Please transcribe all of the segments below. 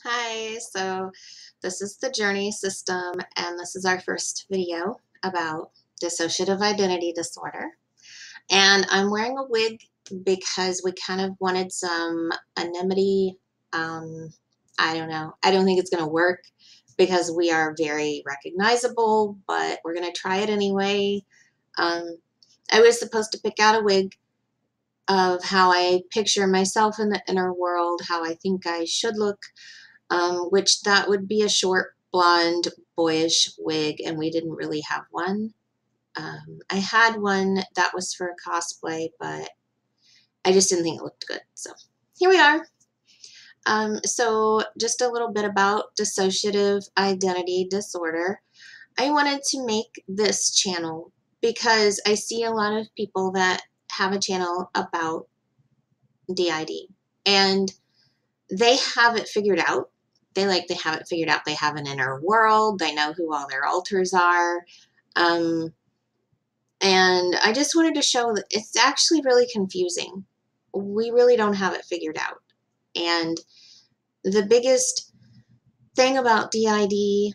Hi, so this is the journey system, and this is our first video about dissociative identity disorder. And I'm wearing a wig because we kind of wanted some anonymity. Um, I don't know. I don't think it's going to work because we are very recognizable, but we're going to try it anyway. Um, I was supposed to pick out a wig of how I picture myself in the inner world, how I think I should look, which that would be a short, blonde, boyish wig, and we didn't really have one. I had one that was for cosplay, but I just didn't think it looked good. So here we are. So just a little bit about dissociative identity disorder. I wanted to make this channel because I see a lot of people that have a channel about DID, and they have it figured out. They have it figured out. They have an inner world. They know who all their alters are. Um, and I just wanted to show that it's actually really confusing. We really don't have it figured out. And the biggest thing about DID,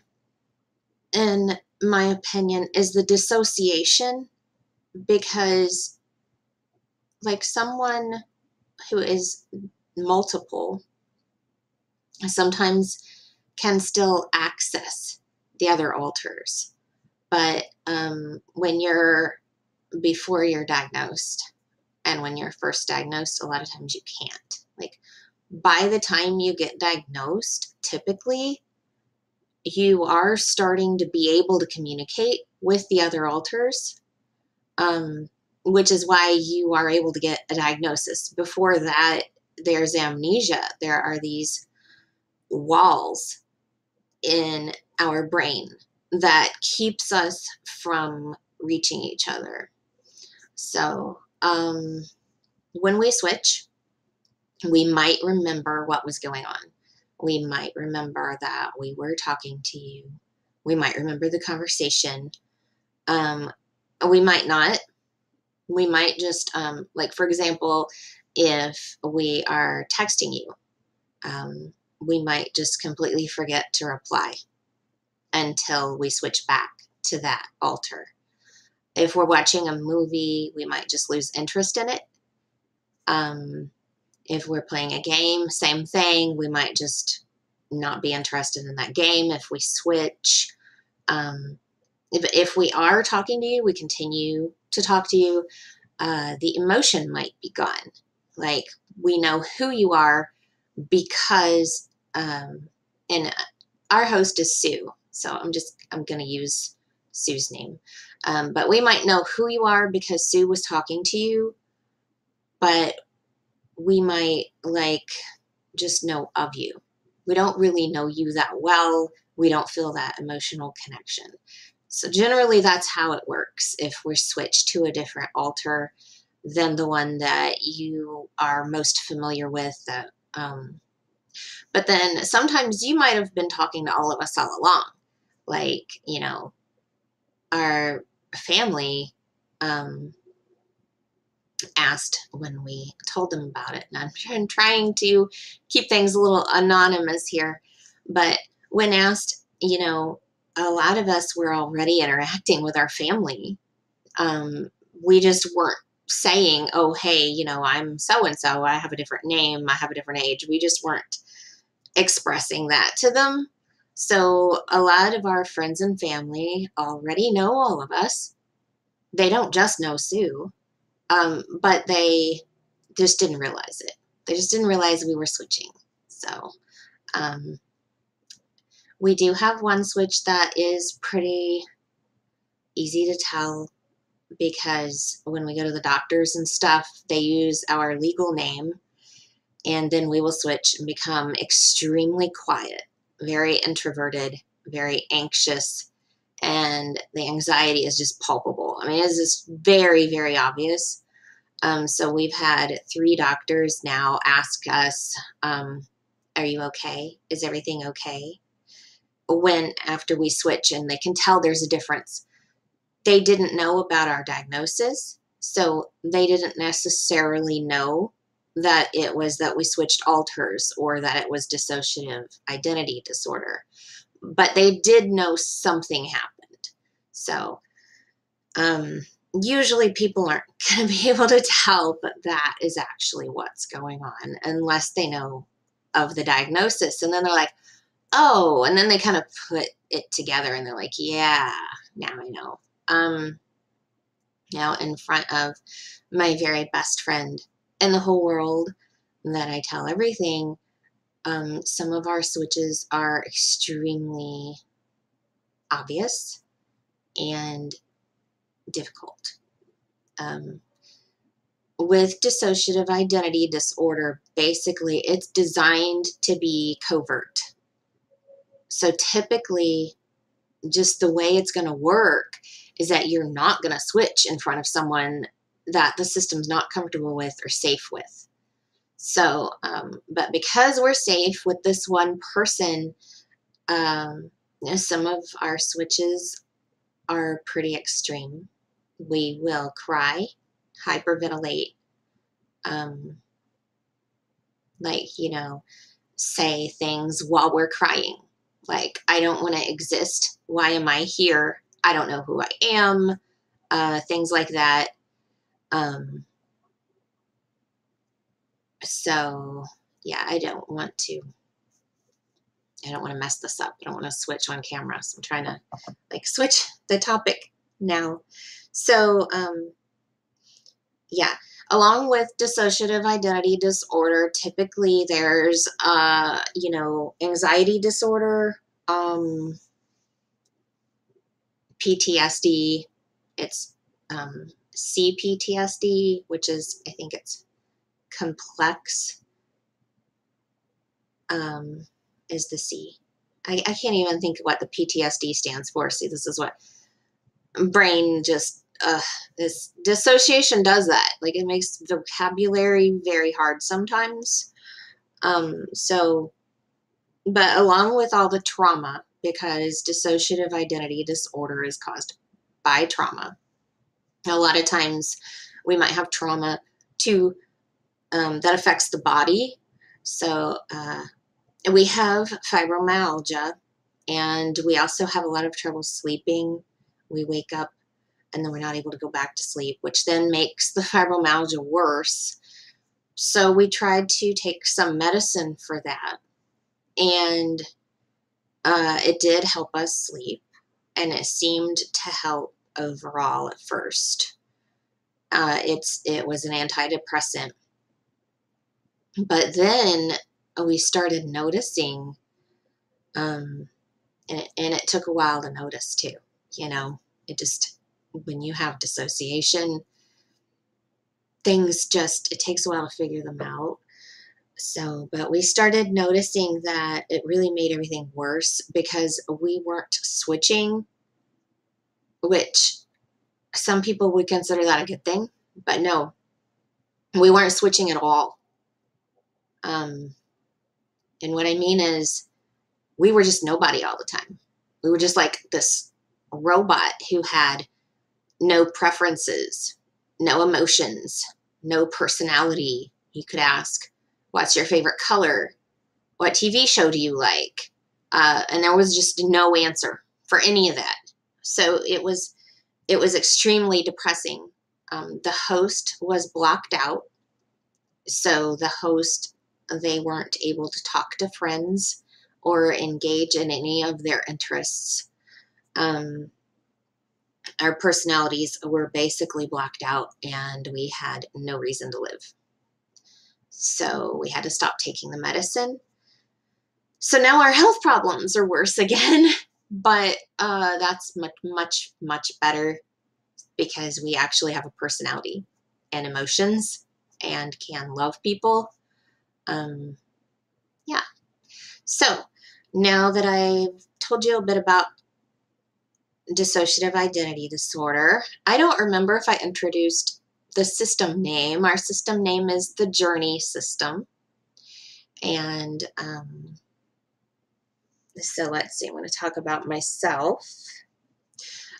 in my opinion, is the dissociation, because like someone who is multiple sometimes can still access the other alters. But when you're before you're diagnosed and when you're first diagnosed, a lot of times you can't. Like by the time you get diagnosed, typically you are starting to be able to communicate with the other alters, which is why you are able to get a diagnosis. Before that, there's amnesia. There are these walls in our brain that keeps us from reaching each other. So when we switch, we might remember what was going on. We might remember that we were talking to you. We might remember the conversation. We might not. We might just, like, for example, if we are texting you, we might just completely forget to reply until we switch back to that alter. If we're watching a movie, we might just lose interest in it. If we're playing a game, same thing. We might just not be interested in that game if we switch. If we are talking to you, we continue to talk to you. The emotion might be gone. Like we know who you are because, and our host is Sue. So I'm going to use Sue's name. But we might know who you are because Sue was talking to you, but we might just know of you. We don't really know you that well. We don't feel that emotional connection. So generally that's how it works if we're switched to a different alter than the one that you are most familiar with. But then sometimes you might have been talking to all of us all along. Like, our family asked when we told them about it. And I'm trying to keep things a little anonymous here. But when asked, a lot of us were already interacting with our family. We just weren't saying, oh, hey, I'm so-and-so. I have a different name. I have a different age. We just weren't expressing that to them. So a lot of our friends and family already know all of us. They don't just know Sue, but they just didn't realize it. They just didn't realize we were switching. So we do have one switch that is pretty easy to tell, because when we go to the doctors and stuff, they use our legal name, and then we will switch and become extremely quiet, very introverted, very anxious, and the anxiety is just palpable. I mean, it's just very, very obvious. So we've had 3 doctors now ask us, are you okay? Is everything okay? When after we switch, and they can tell there's a difference. They didn't know about our diagnosis, so they didn't necessarily know that it was that we switched alters or that it was dissociative identity disorder. But they did know something happened. So usually people aren't going to be able to tell, but that is actually what's going on unless they know of the diagnosis. And then they're like, oh, and then they kind of put it together and they're like, yeah, now I know. Now in front of my very best friend in the whole world that I tell everything, some of our switches are extremely obvious and difficult. With dissociative identity disorder, basically it's designed to be covert. So typically, just the way it's going to work is that you're not going to switch in front of someone that the system's not comfortable with or safe with. So, but because we're safe with this one person, some of our switches are pretty extreme. We will cry, hyperventilate, like, you know, say things while we're crying. Like, I don't want to exist. Why am I here? I don't know who I am. Things like that. So yeah, I don't want to mess this up. I don't want to switch on camera. So I'm trying to like switch the topic now. So, yeah, along with dissociative identity disorder, typically there's, you know, anxiety disorder, PTSD. It's CPTSD, which is, I think it's complex, is the C. I can't even think what the PTSD stands for. See, this is what brain just, this dissociation does that. Like, it makes vocabulary very hard sometimes. So, but along with all the trauma, because dissociative identity disorder is caused by trauma, a lot of times we might have trauma to that affects the body. So we have fibromyalgia, and we also have a lot of trouble sleeping. We wake up and then we're not able to go back to sleep, which then makes the fibromyalgia worse. So we tried to take some medicine for that, and it did help us sleep, and it seemed to help overall at first. It was an antidepressant, but then we started noticing, and it took a while to notice too. You know, it just, when you have dissociation, things just, it takes a while to figure them out. So, but we started noticing that it really made everything worse because we weren't switching, which some people would consider that a good thing, but no, we weren't switching at all. And what I mean is, we were just nobody all the time. We were just like this robot who had no preferences, no emotions, no personality. You could ask, what's your favorite color? What TV show do you like? And there was just no answer for any of that. So it was extremely depressing. The host was blocked out. So the host, they weren't able to talk to friends or engage in any of their interests. Our personalities were basically blocked out, and we had no reason to live. So we had to stop taking the medicine. So now our health problems are worse again, but that's much better because we actually have a personality and emotions and can love people. Yeah. So now that I've told you a bit about dissociative identity disorder, I don't remember if I introduced the system name. Our system name is the Journey System. And so let's see, I'm going to talk about myself.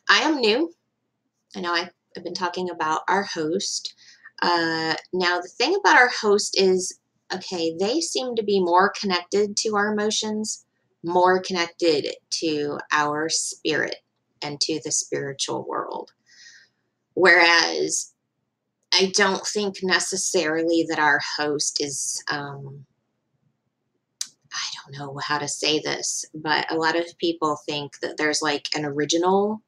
I am new. I know I've been talking about our host. Now, the thing about our host is, okay, they seem to be more connected to our emotions, more connected to our spirit and to the spiritual world. Whereas I don't think necessarily that our host is, I don't know how to say this, but a lot of people think that there's like an original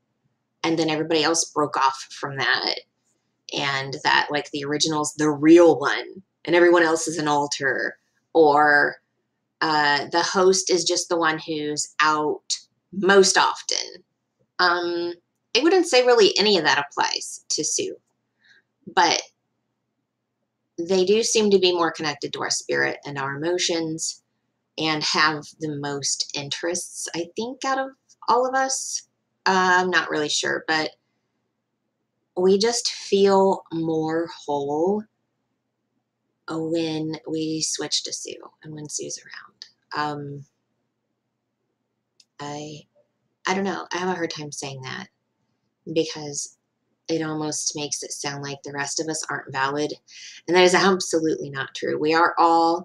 and then everybody else broke off from that. And that like the original's the real one and everyone else is an alter, or the host is just the one who's out most often. I wouldn't say really any of that applies to Sue, but they do seem to be more connected to our spirit and our emotions and have the most interests, I think, out of all of us. I'm not really sure, but we just feel more whole when we switch to Sue and when Sue's around. I don't know. I have a hard time saying that because it almost makes it sound like the rest of us aren't valid. And that is absolutely not true. We are all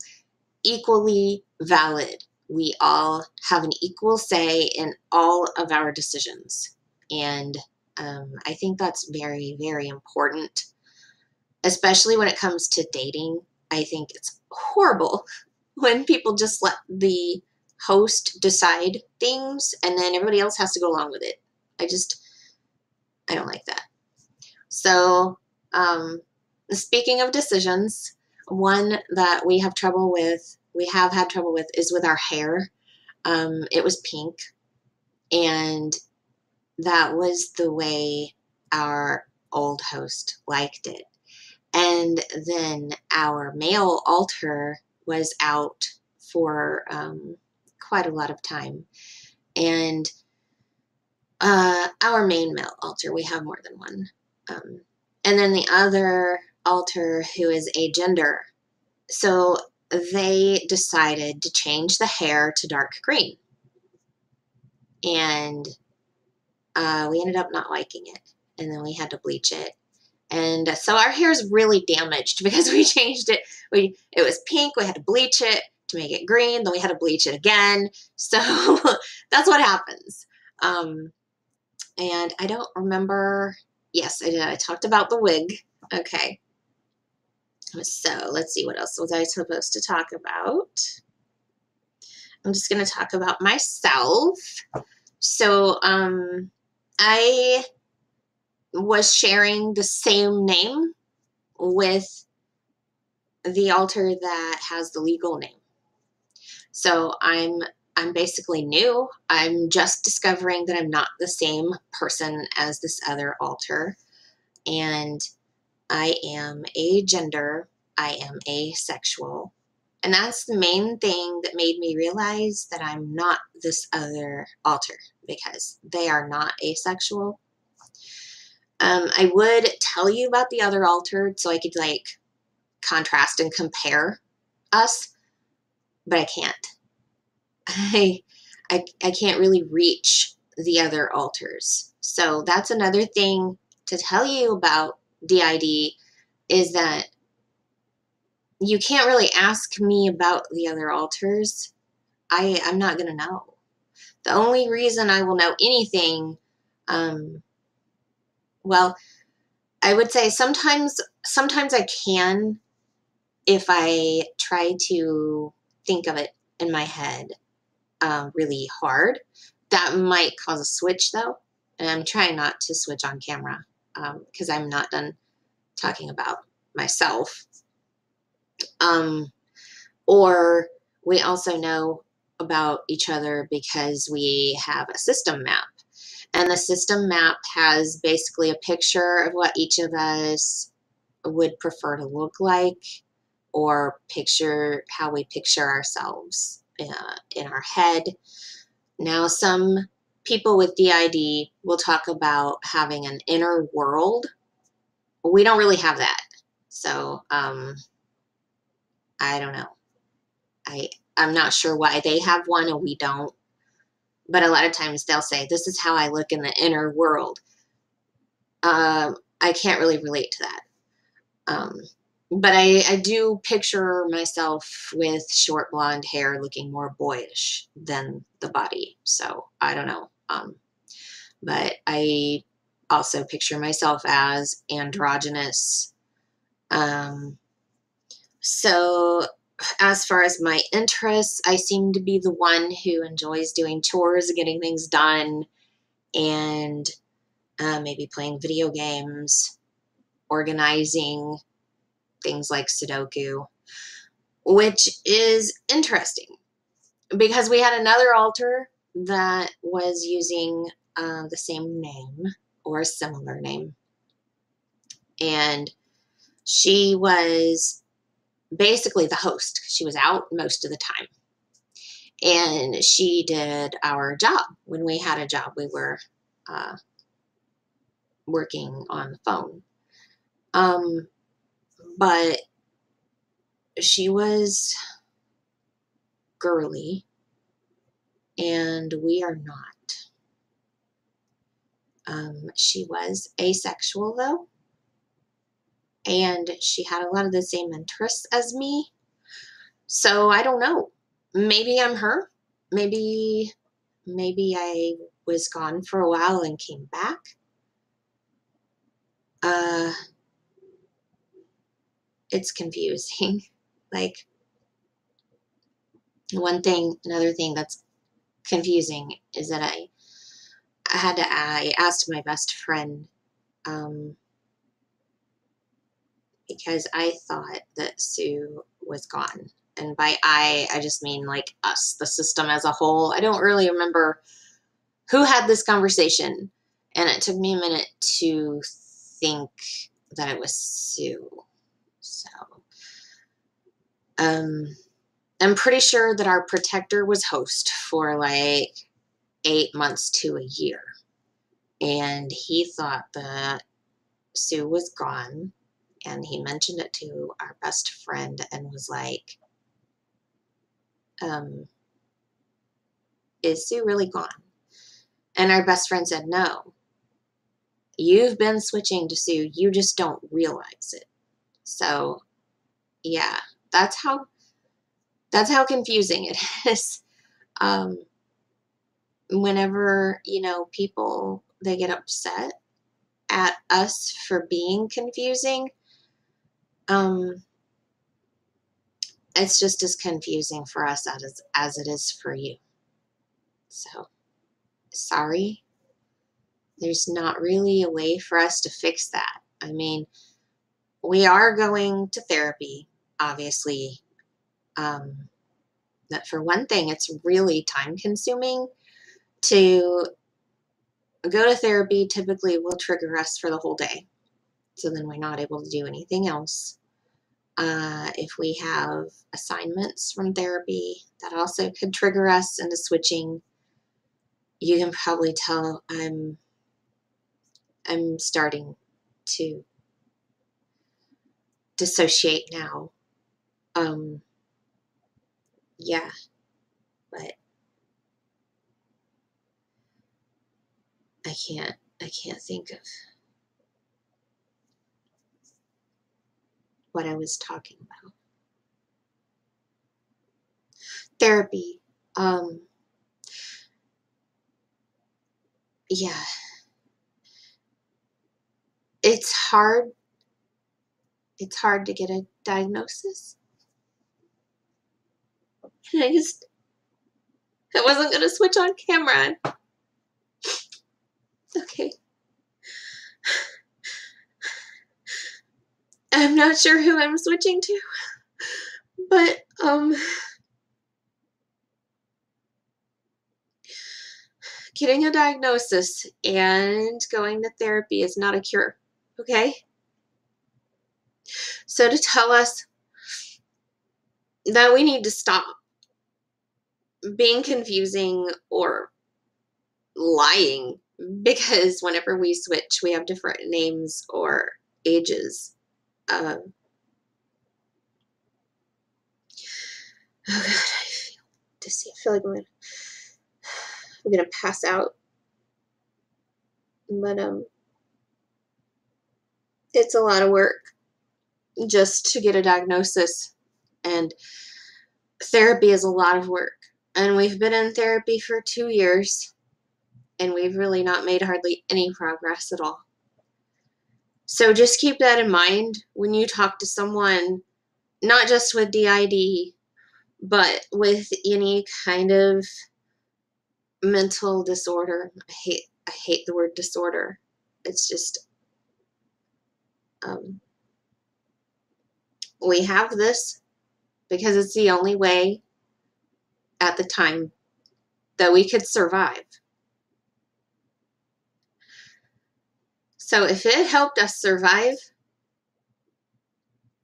equally valid. We all have an equal say in all of our decisions. And I think that's very, very important, especially when it comes to dating. I think it's horrible when people just let the host decide things and then everybody else has to go along with it. I don't like that. So, speaking of decisions, one that we have had trouble with is with our hair. It was pink, and that was the way our old host liked it. And then our male alter was out for quite a lot of time. And our main male alter, we have more than one. And then the other alter who is a gender. So they decided to change the hair to dark green. And we ended up not liking it. And then we had to bleach it. And so our hair is really damaged because we changed it. It was pink. We had to bleach it to make it green. Then we had to bleach it again. So that's what happens. And I don't remember. Yes, I did. I talked about the wig. Okay. So let's see. What else was I supposed to talk about? I'm just going to talk about myself. So I was sharing the same name with the alter that has the legal name. So I'm basically new. I'm just discovering that I'm not the same person as this other alter, and I am agender. I am asexual. And that's the main thing that made me realize that I'm not this other alter, because they are not asexual. I would tell you about the other alter so I could like contrast and compare us, but I can't. I can't really reach the other alters. So that's another thing to tell you about DID, is that you can't really ask me about the other alters. I'm not going to know. The only reason I will know anything, well, I would say sometimes I can if I try to think of it in my head really hard. That might cause a switch though. And I'm trying not to switch on camera because I'm not done talking about myself. Or we also know about each other because we have a system map. And the system map has basically a picture of what each of us would prefer to look like, or picture how we picture ourselves in our head. Now, some people with DID will talk about having an inner world. We don't really have that. So I don't know. I'm not sure why they have one and we don't. But a lot of times they'll say, this is how I look in the inner world. I can't really relate to that. Um, but I do picture myself with short blonde hair looking more boyish than the body. So I don't know. But I also picture myself as androgynous. Um, so as far as my interests, I seem to be the one who enjoys doing chores, getting things done, and maybe playing video games, organizing, things like Sudoku, which is interesting because we had another altar that was using the same name or a similar name. And she was basically the host. She was out most of the time. And she did our job. When we had a job, we were working on the phone. But she was girly, and we are not. She was asexual, though, and she had a lot of the same interests as me. So I don't know. Maybe I'm her. Maybe I was gone for a while and came back. It's confusing. Like, another thing that's confusing is that I asked my best friend, because I thought that Sue was gone. And by I just mean like us, the system as a whole. I don't really remember who had this conversation. And it took me a minute to think that it was Sue. So, I'm pretty sure that our protector was host for like 8 months to a year. And he thought that Sue was gone. And he mentioned it to our best friend and was like, is Sue really gone? And our best friend said, no, you've been switching to Sue. You just don't realize it. So yeah, that's how confusing it is. Whenever, people, they get upset at us for being confusing, it's just as confusing for us as it is for you. So sorry. There's not really a way for us to fix that. I mean, we are going to therapy, obviously. That for one thing, it's really time consuming to go to therapy. Typically will trigger us for the whole day. So then we're not able to do anything else. If we have assignments from therapy, that also could trigger us into switching. You can probably tell I'm starting to dissociate now. Yeah, but I can't think of what I was talking about. Therapy. Yeah. It's hard. It's hard to get a diagnosis. And I wasn't going to switch on camera. Okay. I'm not sure who I'm switching to, but, getting a diagnosis and going to therapy is not a cure. Okay? So to tell us that we need to stop being confusing or lying, because whenever we switch, we have different names or ages. Oh God, I feel like I'm gonna pass out. But it's a lot of work. just to get a diagnosis. And therapy is a lot of work. And we've been in therapy for 2 years, and we've really not made hardly any progress at all. So just keep that in mind when you talk to someone, not just with DID, but with any kind of mental disorder. I hate the word disorder. It's just, we have this because it's the only way at the time that we could survive. So if it helped us survive,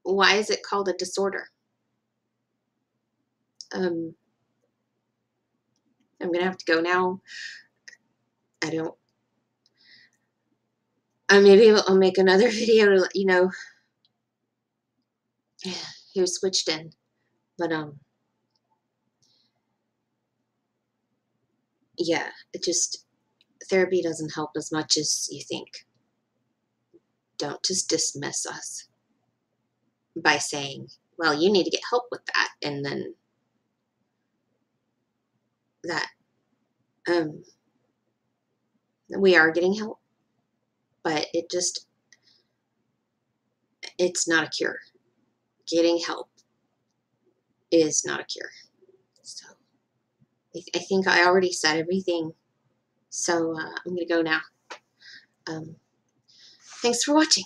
why is it called a disorder? I'm gonna have to go now. Maybe I'll make another video to let you know who switched in. But yeah, therapy doesn't help as much as you think. Don't just dismiss us by saying, well, you need to get help with that, and then that we are getting help, but it's not a cure. Getting help is not a cure. So I think I already said everything, so I'm gonna go now. Thanks for watching.